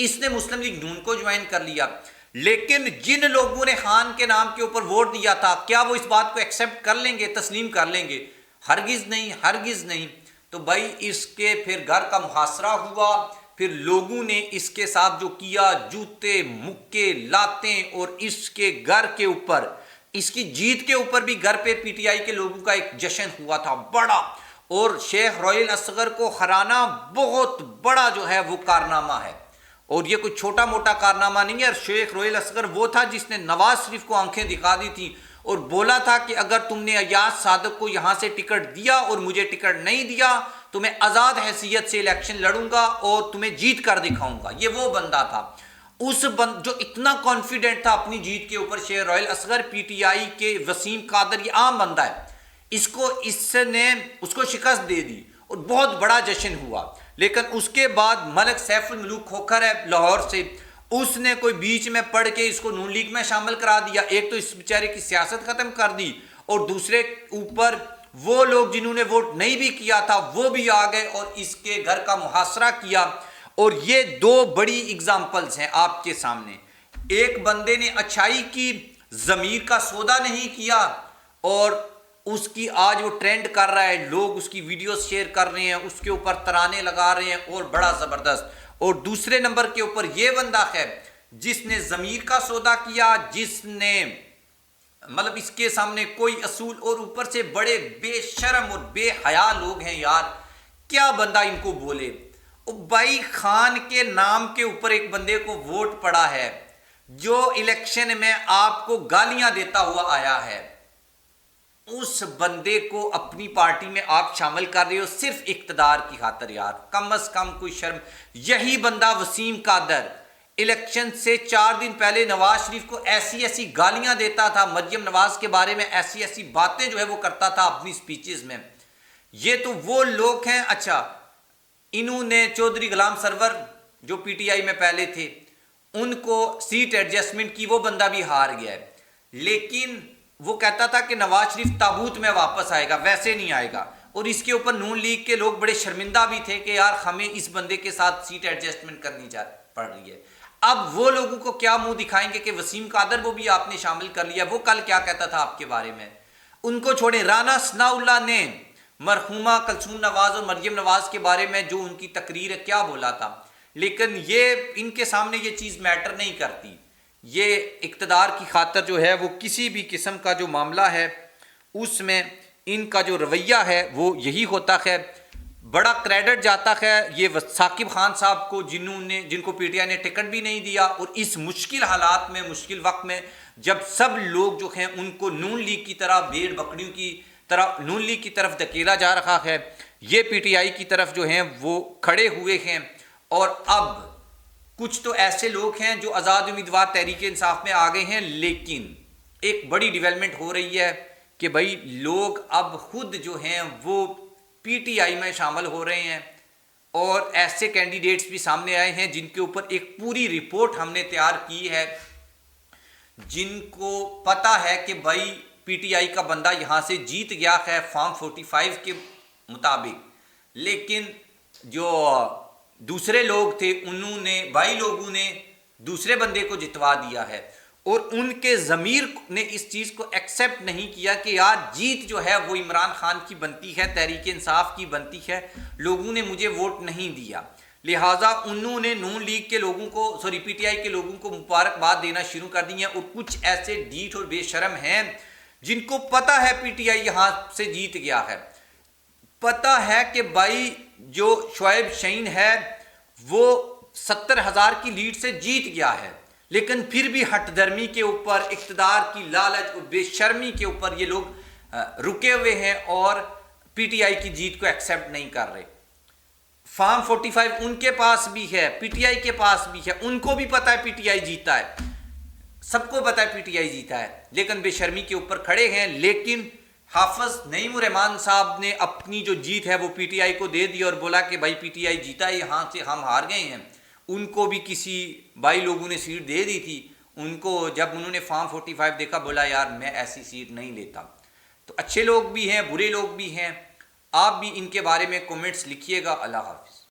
اس نے مسلم لیگ نون کو جوائن کر لیا، لیکن جن لوگوں نے خان کے نام کے اوپر ووٹ دیا تھا کیا وہ اس بات کو ایکسیپٹ کر لیں گے، تسلیم کر لیں گے؟ ہرگز نہیں، ہرگز نہیں۔ تو بھائی اس کے پھر گھر کا محاصرہ ہوا، پھر لوگوں نے اس کے ساتھ جو کیا، جوتے مکے لاتیں، اور اس کے گھر کے اوپر، اس کی جیت کے اوپر بھی گھر پہ پی ٹی آئی کے لوگوں کا ایک جشن ہوا تھا بڑا، اور شیخ رویل اصغر کو ہرانا بہت بڑا جو ہے وہ کارنامہ ہے، اور یہ کوئی چھوٹا موٹا کارنامہ نہیں ہے۔ اور شیخ رویل اصغر وہ تھا جس نے نواز شریف کو آنکھیں دکھا دی تھی اور بولا تھا کہ اگر تم نے ایاز صادق کو یہاں سے ٹکٹ دیا اور مجھے ٹکٹ نہیں دیا تو میں آزاد حیثیت سے الیکشن لڑوں گا اور تمہیں جیت کر دکھاؤں گا۔ یہ وہ بندہ تھا، اس جو اتنا کانفیڈنٹ تھا اپنی جیت کے اوپر، شیخ royal Asghar, P T I کے وسیم قادر، یہ عام بندہ ہے، اس نے اس کو شکست دے دی اور بہت بڑا جشن ہوا۔ لیکن اس کے بعد ملک سیف الملوک کھوکھر ہے لاہور سے، اس نے کوئی بیچ میں پڑھ کے اس کو نون لیگ میں شامل کرا دیا، ایک تو اس بیچارے کی سیاست ختم کر دی، اور دوسرے اوپر وہ لوگ جنہوں نے ووٹ نہیں بھی کیا تھا وہ بھی آ گئے اور اس کے گھر کا محاصرہ کیا۔ اور یہ دو بڑی اگزامپلز ہیں آپ کے سامنے، ایک بندے نے اچھائی کی، ضمیر کا سودا نہیں کیا، اور اس کی آج وہ ٹرینڈ کر رہا ہے، لوگ اس کی ویڈیوز شیئر کر رہے ہیں، اس کے اوپر ترانے لگا رہے ہیں اور بڑا زبردست۔ اور دوسرے نمبر کے اوپر یہ بندہ ہے جس نے ضمیر کا سودا کیا، جس نے مطلب اس کے سامنے کوئی اصول، اور اوپر سے بڑے بے شرم اور بے حیا لوگ ہیں یار، کیا بندہ ان کو بولے۔ بھائی خان کے نام کے اوپر ایک بندے کو ووٹ پڑا ہے جو الیکشن میں آپ کو گالیاں دیتا ہوا آیا ہے، اس بندے کو اپنی پارٹی میں آپ شامل کر رہے ہو صرف اقتدار کی خاطر، یار کم از کم کوئی شرم۔ یہی بندہ وسیم قادر الیکشن سے 4 دن پہلے نواز شریف کو ایسی ایسی گالیاں دیتا تھا، مریم نواز کے بارے میں ایسی ایسی باتیں جو ہے وہ کرتا تھا اپنی سپیچز میں۔ یہ تو وہ لوگ ہیں۔ اچھا، انہوں نے چودھری غلام سرور جو پی ٹی آئی میں پہلے تھے ان کو سیٹ ایڈجسٹمنٹ کی، وہ بندہ بھی ہار گیا ہے، لیکن وہ کہتا تھا کہ نواز شریف تابوت میں واپس آئے گا، ویسے نہیں آئے گا، اور اس کے اوپر نون لیگ کے لوگ بڑے شرمندہ بھی تھے کہ یار ہمیں اس بندے کے ساتھ سیٹ ایڈجسٹمنٹ کرنی پڑ رہی ہے۔ اب وہ لوگوں کو کیا منہ دکھائیں گے کہ وسیم قادر وہ بھی آپ نے شامل کر لیا، وہ کل کیا کہتا تھا آپ کے بارے میں، ان کو چھوڑیں۔ رانا ثناء اللہ نے مرحومہ کلثوم نواز اور مریم نواز کے بارے میں جو ان کی تقریر ہے کیا بولا تھا، لیکن یہ ان کے سامنے یہ چیز میٹر نہیں کرتی۔ یہ اقتدار کی خاطر جو ہے وہ کسی بھی قسم کا جو معاملہ ہے اس میں ان کا جو رویہ ہے وہ یہی ہوتا ہے۔ بڑا کریڈٹ جاتا ہے یہ ثاقب خان صاحب کو جن کو پی ٹی آئی نے ٹکٹ بھی نہیں دیا، اور اس مشکل حالات میں، مشکل وقت میں جب سب لوگ جو ہیں ان کو نون لیگ کی طرح بھیڑ بکریوں کی طرح نون لیگ کی طرف دھکیلا جا رہا ہے، یہ پی ٹی آئی کی طرف جو ہیں وہ کھڑے ہوئے ہیں۔ اور اب کچھ تو ایسے لوگ ہیں جو آزاد امیدوار تحریک انصاف میں آ گئے ہیں، لیکن ایک بڑی ڈیولپمنٹ ہو رہی ہے کہ بھائی لوگ اب خود جو ہیں وہ پی ٹی آئی میں شامل ہو رہے ہیں، اور ایسے کینڈیڈیٹس بھی سامنے آئے ہیں جن کے اوپر ایک پوری رپورٹ ہم نے تیار کی ہے، جن کو پتہ ہے کہ بھائی پی ٹی آئی کا بندہ یہاں سے جیت گیا ہے فارم 45 کے مطابق، لیکن جو دوسرے لوگ تھے بھائی لوگوں نے دوسرے بندے کو جتوا دیا ہے، اور ان کے ضمیر نے اس چیز کو ایکسیپٹ نہیں کیا کہ یار جیت جو ہے وہ عمران خان کی بنتی ہے، تحریک انصاف کی بنتی ہے، لوگوں نے مجھے ووٹ نہیں دیا، لہٰذا انہوں نے نون لیگ کے لوگوں کو پی ٹی آئی کے لوگوں کو مبارکباد دینا شروع کر دی ہیں۔ اور کچھ ایسے ڈھیٹ اور بے شرم ہیں جن کو پتہ ہے پی ٹی آئی یہاں سے جیت گیا ہے، پتہ ہے کہ بھائی جو شعیب شہین ہے وہ 70,000 کی لیڈ سے جیت گیا ہے، لیکن پھر بھی ہٹ درمی کے اوپر، اقتدار کی لالچ اور بے شرمی کے اوپر یہ لوگ رکے ہوئے ہیں اور پی ٹی آئی کی جیت کو ایکسیپٹ نہیں کر رہے۔ فارم 45 ان کے پاس بھی ہے، پی ٹی آئی کے پاس بھی ہے، ان کو بھی پتہ ہے پی ٹی آئی جیتا ہے، سب کو پتہ ہے پی ٹی آئی جیتا ہے، لیکن بے شرمی کے اوپر کھڑے ہیں۔ لیکن حافظ نعیم الرحمان صاحب نے اپنی جو جیت ہے وہ پی ٹی آئی کو دے دی اور بولا کہ بھائی پی ٹی آئی جیتا ہے، یہاں سے ہم ہار گئے ہیں۔ ان کو بھی کسی بھائی لوگوں نے سیٹ دے دی تھی، ان کو جب انہوں نے فارم 45 دیکھا بولا یار میں ایسی سیٹ نہیں لیتا۔ تو اچھے لوگ بھی ہیں، برے لوگ بھی ہیں، آپ بھی ان کے بارے میں کومنٹس لکھیے گا۔ اللہ حافظ۔